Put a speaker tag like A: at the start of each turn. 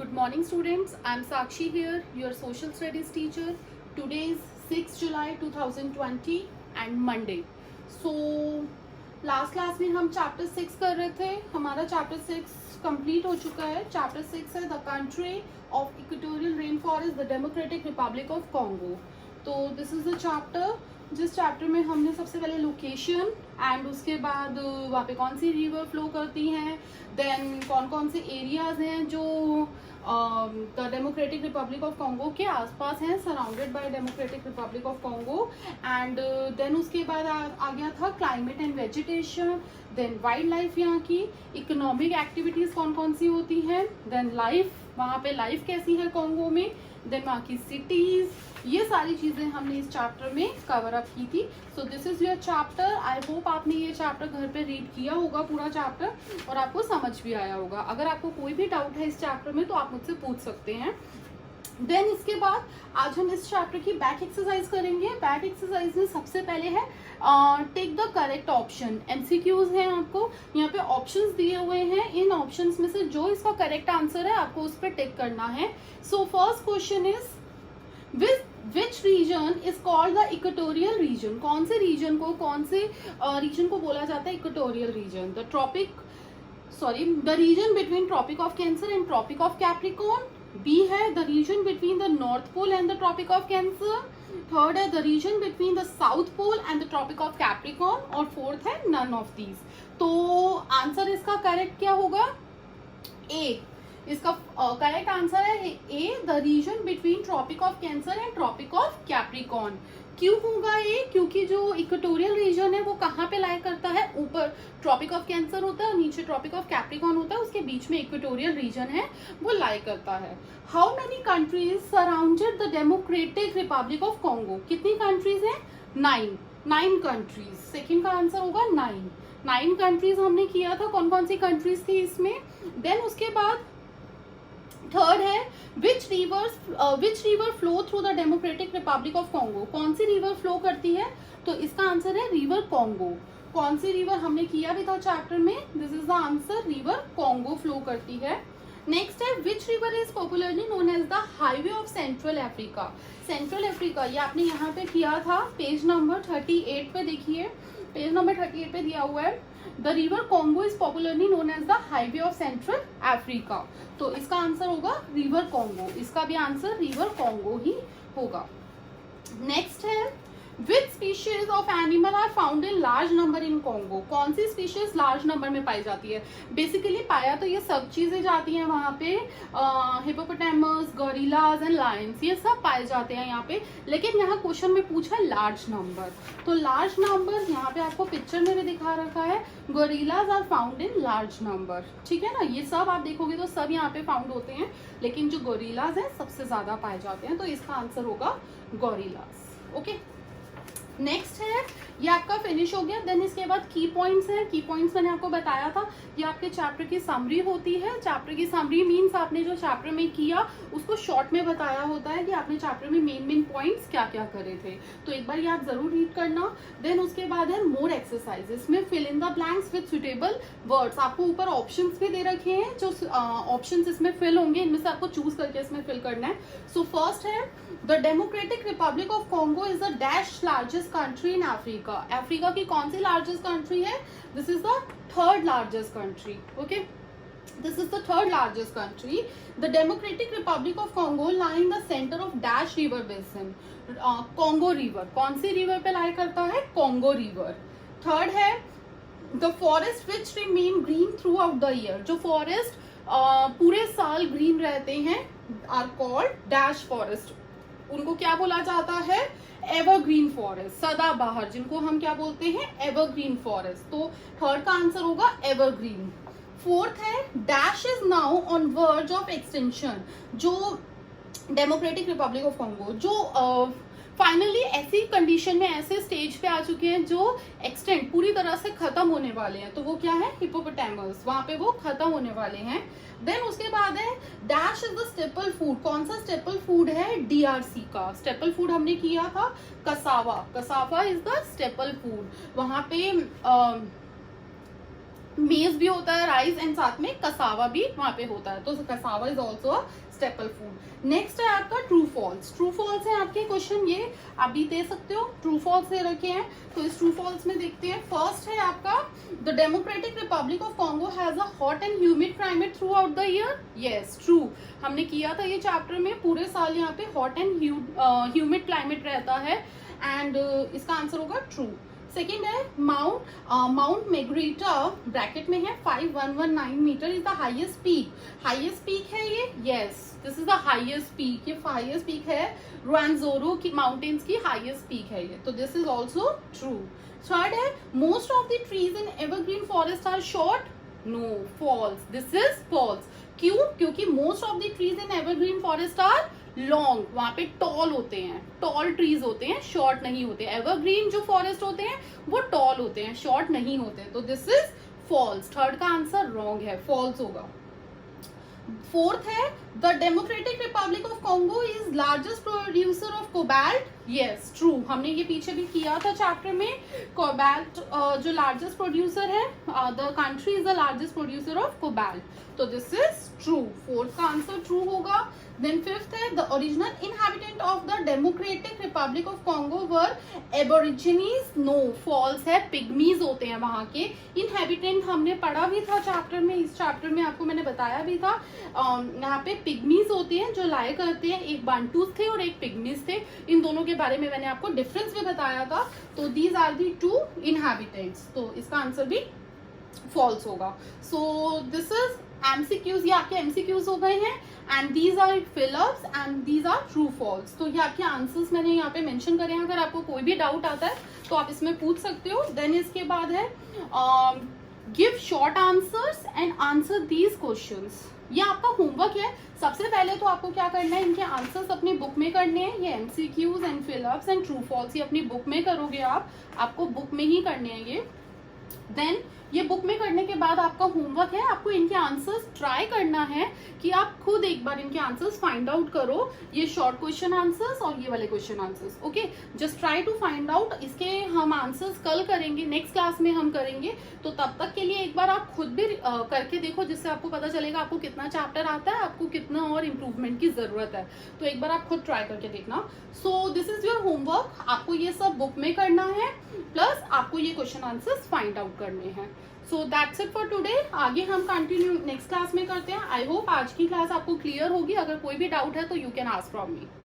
A: Good morning students, I am Sakshi here, your social studies teacher. Today is 6 July 2020 and Monday. So last class में हम chapter 6 कर रहे थे. हमारा chapter 6 complete हो चुका है. चैप्टर 6 है the country of equatorial rain forest the Democratic Republic of Congo. तो दिस इज द चैप्टर जिस चैप्टर में हमने सबसे पहले लोकेशन एंड उसके बाद वहाँ पे कौन सी रिवर फ्लो करती हैं, देन कौन कौन से एरियाज हैं जो the Democratic Republic of Congo के आसपास हैं, surrounded by Democratic Republic of Congo. And then उसके बाद आ गया था climate and vegetation, then wildlife, यहाँ की इकोनॉमिक एक्टिविटीज कौन कौन सी होती हैं, देन लाइफ, वहाँ पे लाइफ कैसी है कॉन्गो में, देन वहाँ की सिटीज, ये सारी चीजें हमने इस चैप्टर में कवर अप की थी. So this is your chapter. I hope आपने ये चैप्टर घर पे रीड किया होगा पूरा चैप्टर और आपको समझ भी आया होगा. अगर आपको कोई भी डाउट है इस चैप्टर में तो आप मुझसे पूछ सकते हैं. देन इसके बाद आज हम इस चैप्टर की बैक एक्सरसाइज करेंगे. बैक एक्सरसाइज में सबसे पहले है take the correct option. MCQs हैं, आपको यहाँ पे ऑप्शंस दिए हुए हैं. इन ऑप्शंस में से जो इसका करेक्ट आंसर है आपको उस पर टिक करना है. So first question is which region is called the equatorial region. कौन से रीजन को बोला जाता है equatorial region. The region between Tropic of Cancer and Tropic of Capricorn. B है the region between the north pole and the Tropic of Cancer. Third है the region between the south pole and the Tropic of Capricorn. और fourth है none of these. तो answer इसका correct क्या होगा? A. इसका correct answer है A, the region between Tropic of Cancer and Tropic of Capricorn. क्यों होगा ये? क्योंकि जो इक्वेटोरियल रीजन है वो कहाँ पे लाई करता है? ऊपर ट्रॉपिक ऑफ कैंसर होता है और नीचे ट्रॉपिक ऑफ कैप्रिकॉर्न होता है, उसके बीच में इक्वेटोरियल रीजन है वो लाई करता है. How many countries surrounded the Democratic Republic of Congo. कितनी कंट्रीज है? 9 कंट्रीज. सेकेंड का आंसर होगा 9 कंट्रीज हमने किया था. कौन कौन सी कंट्रीज थी इसमें? देन उसके बाद थर्ड है which river flow through the Democratic Republic of Congo. कौन सी रिवर फ्लो करती है? तो इसका आंसर है रिवर कॉन्गो. कौन सी रिवर हमने किया भी था चैप्टर में. This is the answer, river Congo flow करती है. नेक्स्ट है which river is popularly known as the highway of Central Africa. Central Africa ये आपने यहाँ पे किया था. पेज नंबर 38 पे देखिए, पेज नंबर 38 पे दिया हुआ है the river Congo is popularly known as the highway of Central Africa. तो इसका आंसर होगा रिवर कॉन्गो. इसका भी आंसर रिवर कॉन्गो ही होगा. नेक्स्ट है which species of animal are found in large number in Congo. कौन सी स्पीशीज लार्ज नंबर में पाई जाती है? बेसिकली पाया तो ये सब चीजें जाती हैं वहां पे, हिपोपोटामस, गोरिल्लाज एंड लायंस, ये सब पाए जाते हैं यहाँ पे. लेकिन यहाँ क्वेश्चन में पूछा लार्ज नंबर. तो लार्ज नंबर यहाँ पे आपको पिक्चर में भी दिखा रखा है. Gorillas are found in large number. ठीक है ना. ये सब आप देखोगे तो सब यहाँ पे फाउंड होते हैं, लेकिन जो गोरिल्लाज है सबसे ज्यादा पाए जाते हैं. तो इसका आंसर होगा गोरिल्लाज. ओके. नेक्स्ट है ये आपका फिनिश हो गया. देन इसके बाद की पॉइंट्स हैं. की पॉइंट्स मैंने आपको बताया था ये आपके चैप्टर की समरी होती है. चैप्टर की समरी मीन्स आपने जो चैप्टर में किया उसको शॉर्ट में बताया होता है कि आपने चैप्टर में मेन पॉइंट्स क्या क्या करे थे. तो एक बार ये आप जरूर रीड करना. देन उसके बाद है मोर एक्सरसाइजेस में fill in the blanks with suitable words. आपको ऊपर ऑप्शंस भी दे रखे हैं, जो ऑप्शंस इसमें फिल होंगे इनमें से आपको चूज करके इसमें फिल करना है. सो फर्स्ट है the Democratic Republic of Congo is the dash largest country in Africa. Africa की कौन सी लार्जेस्ट कंट्री है? This is the third largest country. Okay, this is the third largest country. The Democratic Republic of Congo lie in the centre of dash river basin. Congo river कौन सी river पे लाई करता है? Congo river. Third है the forest which remain green through out the year. जो forest पूरे साल green रहते हैं आर कॉल्ड डैश फॉरेस्ट. उनको क्या बोला जाता है? एवरग्रीन फॉरेस्ट, सदाबहार, जिनको हम क्या बोलते हैं? Evergreen forest. तो थर्ड का आंसर होगा एवरग्रीन. फोर्थ है dash is now on verge of extension. जो डेमोक्रेटिक रिपब्लिक ऑफ कॉन्गो जो फाइनली ऐसी कंडीशन में, ऐसे स्टेज पे आ चुके हैं जो एक्सटेंड पूरी तरह से खत्म होने वाले हैं. तो वो क्या है? हिपोपोटामस. वहां पे वो खत्म होने वाले हैं. देन उसके बाद है dash is the staple food. कौन सा स्टेपल फूड है? डीआरसी का स्टेपल फूड हमने किया था cassava. Cassava is the staple food. वहां पे मेज भी होता है, राइस, एंड साथ में कसावा भी वहां पे होता है, तो cassava is also a staple food. Next है आपका ट्रू फॉल्स। ट्रू फॉल्स है आपके क्वेश्चन, ये आप भी दे सकते हो, ट्रू फॉल्स दे रखे हैं, तो इस ट्रू फॉल्स में देखते हैं। फर्स्ट है आपका, the Democratic Republic of Congo has a hot and humid climate through out the year. Yes, true, हमने किया था ये चैप्टर में, पूरे साल यहाँ पे हॉट एंड ह्यूमिड क्लाइमेट रहता है, एंड इसका आंसर होगा ट्रू। सेकेंड है माउंट मेग्रीटा, ब्रैकेट में है 5119 metre, is the highest peak. Highest peak है ये, yes, this is the highest peak, ये हाईएस्ट पीक है रुआंजोरो की माउंटेन्स की हाईएस्ट पीक है ये, तो this is also true. Third है most of the trees in evergreen forest are short. No, false, this is false. क्यों? क्योंकि most of the trees in evergreen forest are long, वहां पे toll होते हैं, टॉल ट्रीज होते हैं, short नहीं होते। एवरग्रीन जो फॉरेस्ट होते हैं वो टॉल होते हैं, शॉर्ट नहीं होते, तो दिस इज फॉल्स। थर्ड का आंसर रॉन्ग है, फॉल्स होगा। फोर्थ है the Democratic Republic of Congo is largest producer of cobalt. Yes, true, हमने ये पीछे भी किया था चैप्टर में, कोबाल्ट जो लार्जेस्ट प्रोड्यूसर है, the country is the largest producer of cobalt, तो दिस इज ट्रू। फोर्थ का आंसर ट्रू होगा। देन फिफ्थ है the original inhabitant of the Democratic Republic of Congo were aborigines. No, false है, pygmies होते हैं वहां के। इनहैबिटेंट हमने पढ़ा भी था चैप्टर में, इस चैप्टर में आपको मैंने बताया भी था, यहाँ पे पिग्मीज होते हैं जो लाए करते हैं, एक बांटूस थे और एक पिग्मीज थे, इन दोनों के बारे में मैंने आपको डिफरेंस भी बताया था, तो these are the two inhabitants, तो इसका आंसर भी फॉल्स होगा। सो दिस इज एमसीक्यूज, ये आपके एमसीक्यूज हो गए हैं, and these are fill ups and these are true false, तो ये आपके आंसर्स मैंने यहाँ पे मेंशन करे हैं। अगर आपको कोई भी डाउट आता है तो आप इसमें पूछ सकते हो। देन इसके बाद है give short answers and answer these questions, ये आपका होमवर्क है। सबसे पहले तो आपको क्या करना है, इनके आंसर्स अपनी बुक में करने हैं, ये MCQs and fill ups and true false ये अपनी बुक में करोगे आप, आपको बुक में ही करने हैं ये। देन ये बुक में करने के बाद आपका होमवर्क है, आपको इनके आंसर्स ट्राई करना है कि आप खुद एक बार इनके आंसर्स फाइंड आउट करो, ये शॉर्ट क्वेश्चन आंसर्स और ये वाले question answers. Okay, just try to find out. इसके हम आंसर्स कल करेंगे, नेक्स्ट क्लास में हम करेंगे, तो तब तक के लिए एक बार आप खुद भी करके देखो, जिससे आपको पता चलेगा आपको कितना चैप्टर आता है, आपको कितना और इम्प्रूवमेंट की जरूरत है, तो एक बार आप खुद ट्राई करके देखना। So this is your homework, आपको ये सब बुक में करना है, प्लस आपको ये क्वेश्चन आंसर्स फाइंड आउट करने हैं। So that's it for today, आगे हम कंटिन्यू नेक्स्ट क्लास में करते हैं। आई होप आज की क्लास आपको क्लियर होगी, अगर कोई भी डाउट है तो you can ask from me.